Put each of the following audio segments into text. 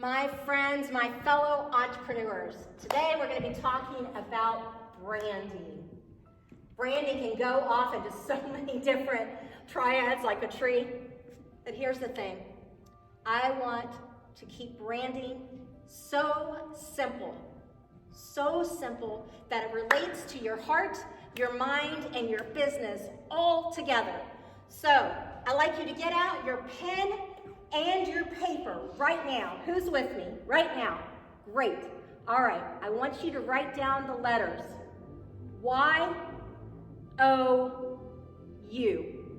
my friends, my fellow entrepreneurs. Today we're going to be talking about branding. Branding can go off into so many different triads like a tree. But here's the thing. I want to keep branding so simple that it relates to your heart, your mind, and your business all together. So I'd like you to get out your pen and your paper right now. Who's with me right now? Great. All right, I want you to write down the letters Y-O-U,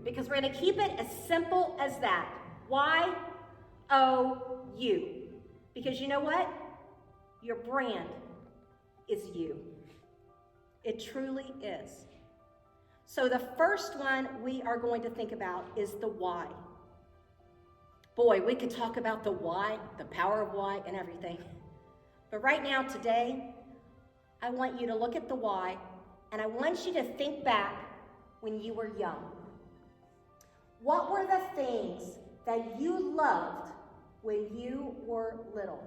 because we're going to keep it as simple as that. Y-O-U. Because you know what? Your brand is you. It truly is. So the first one we are going to think about is the why. Boy, we could talk about the why, the power of why, and everything. But right now, today, I want you to look at the why, and I want you to think back when you were young. What were the things that you loved when you were little?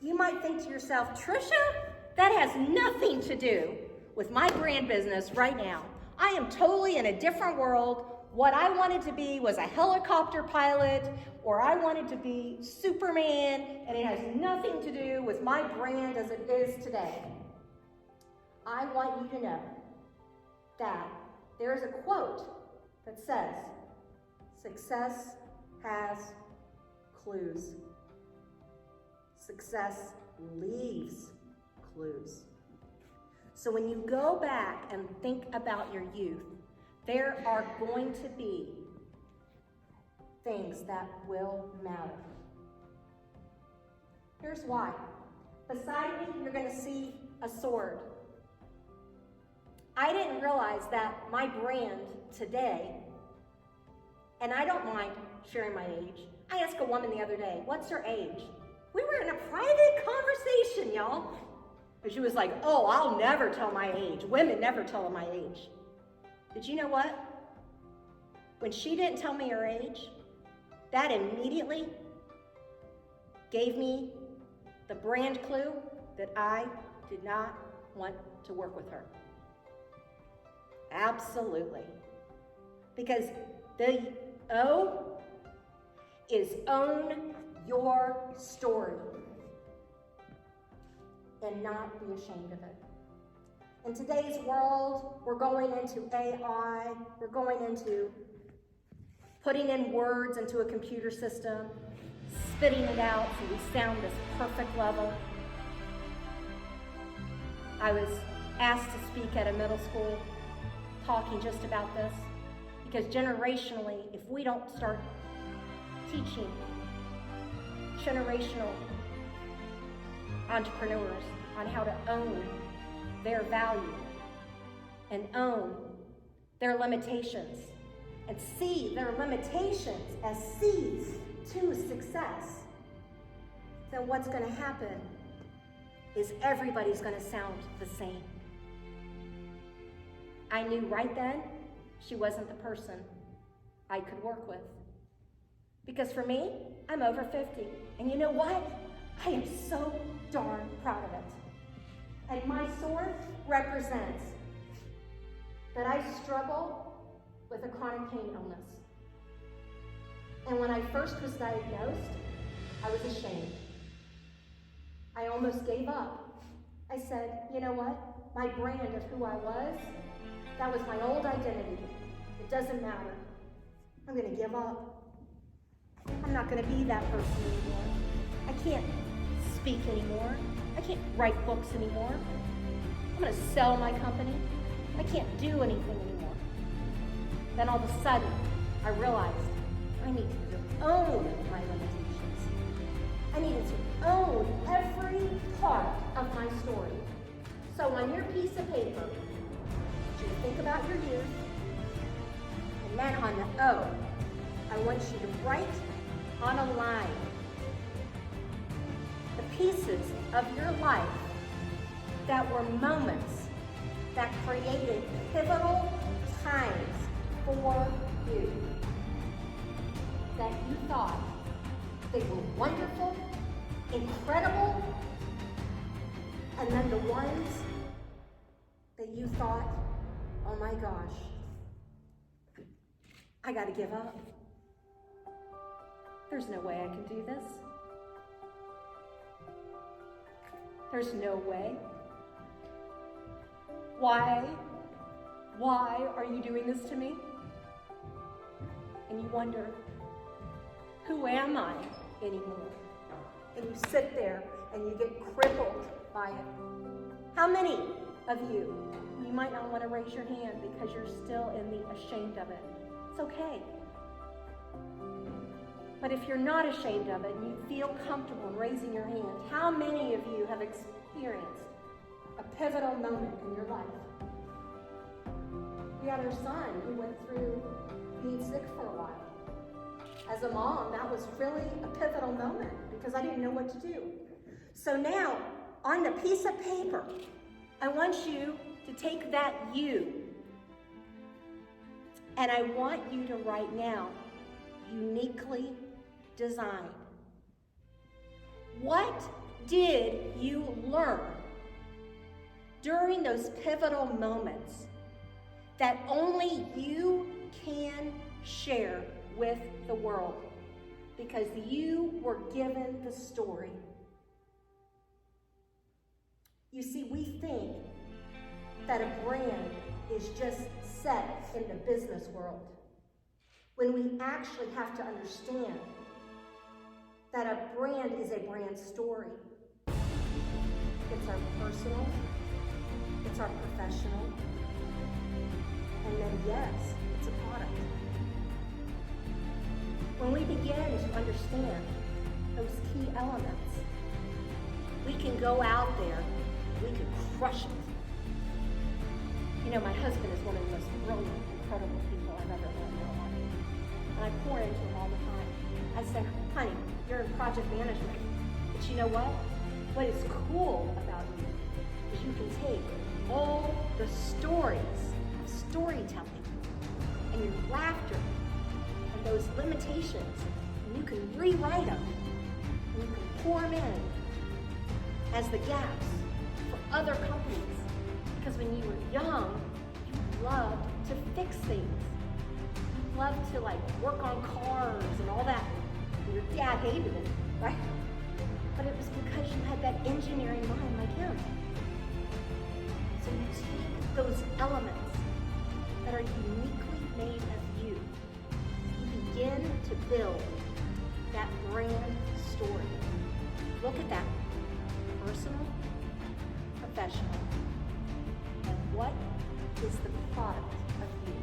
You might think to yourself, Tricia, that has nothing to do with my brand business right now. I am totally in a different world. What I wanted to be was a helicopter pilot, or I wanted to be Superman, and it has nothing to do with my brand as it is today. I want you to know that there is a quote that says, success has clues. Success leaves clues. So when you go back and think about your youth, there are going to be things that will matter. Here's why. Beside me, you're going to see a sword. I didn't realize that my brand today, and I don't mind sharing my age. I asked a woman the other day, what's her age? We were in a private conversation, y'all. And she was like, oh, I'll never tell my age. Women never tell my age. Did you know what? When she didn't tell me her age, that immediately gave me the brand clue that I did not want to work with her. Absolutely. Because the O is own your story and not be ashamed of it. In today's world, we're going into AI, we're going into putting in words into a computer system, spitting it out so we sound this perfect level. I was asked to speak at a middle school talking just about this, because generationally, if we don't start teaching generational entrepreneurs on how to own their value and own their limitations and see their limitations as seeds to success, then what's going to happen is everybody's going to sound the same. I knew right then she wasn't the person I could work with. Because for me, I'm over 50. And you know what? I am so darn proud of it. And my sword represents that I struggle with a chronic pain illness. And when I first was diagnosed, I was ashamed. I almost gave up. I said, you know what? My brand of who I was, that was my old identity. It doesn't matter. I'm going to give up. I'm not going to be that person anymore. I can't speak anymore. I can't write books anymore. I'm going to sell my company. I can't do anything anymore. Then all of a sudden, I realized I needed to own my limitations. I needed to own every part of my story. So on your piece of paper, I want you to think about your youth. And then on the O, I want you to write on a line the pieces of your life that were moments that created pivotal times for you, that you thought They were wonderful, incredible, and then the ones that you thought, oh my gosh, I gotta give up. There's no way I can do this. There's no way. Why are you doing this to me? And you wonder, who am I anymore? And you sit there and you get crippled by it. How many of you might not want to raise your hand because you're still in the ashamed of it? It's okay. But if you're not ashamed of it and you feel comfortable in raising your hand, how many of you have experienced a pivotal moment in your life? We had our son who went through being sick for a while. As a mom, that was really a pivotal moment because I didn't know what to do. So now, on the piece of paper, I want you to take that you, and I want you to write now, uniquely designed. What did you learn during those pivotal moments that only you can share with the world because you were given the story? You see, we think that a brand is just set in the business world, when we actually have to understand that a brand is a brand story. It's our personal, it's our professional, and then yes, it's a product. When we begin to understand those key elements, we can go out there, we can crush it. You know, my husband is one of the most brilliant, incredible people I've ever met in my life. And I pour into him all the time. I say, honey, you're in project management. But you know what? What is cool about you is you can take all the stories of storytelling and your laughter and those limitations, and you can rewrite them, and you can pour them in as the gaps for other companies. Because when you were young, you loved to fix things. You loved to work on cars and all that. And your dad hated it, right? But it was because you had that engineering mind like him. So you take those elements that are uniquely made of you. You begin to build that brand story. Look at that. Personal, professional, and what is the product of you?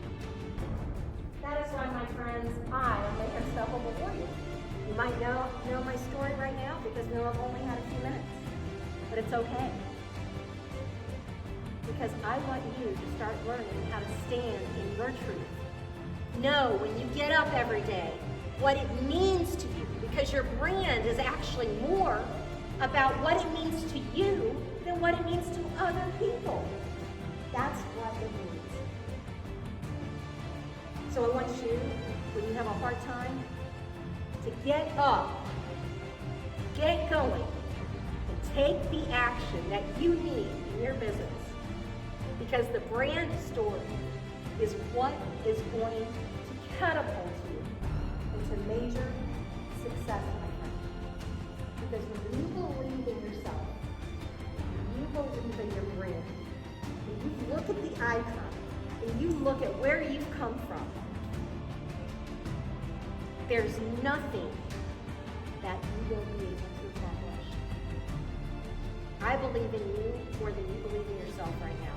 That is why, my friends, I am laying stuff before you. You might know my story right now because I've only had a few minutes, but it's okay. Because I want you to start learning how to stand in your truth. Know when you get up every day what it means to you, because your brand is actually more about what it means to you than what it means to other people. That's what it means. So I want you, when you have a hard time, to get up, get going, and take the action that you need in your business. Because the brand story is what is going to catapult you into major success, my friend. Because when you believe in yourself, when you believe in your brand, when you look at the icon, and you look at where you've come from, there's nothing that you will be able to accomplish. I believe in you more than you believe in yourself right now.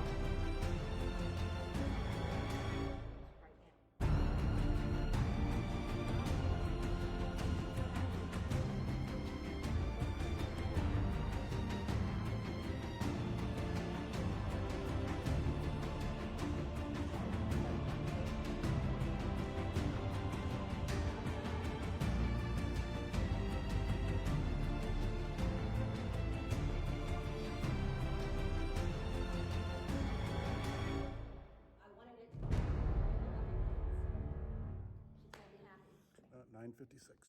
I wanted it. She's gonna be happy. 9:56.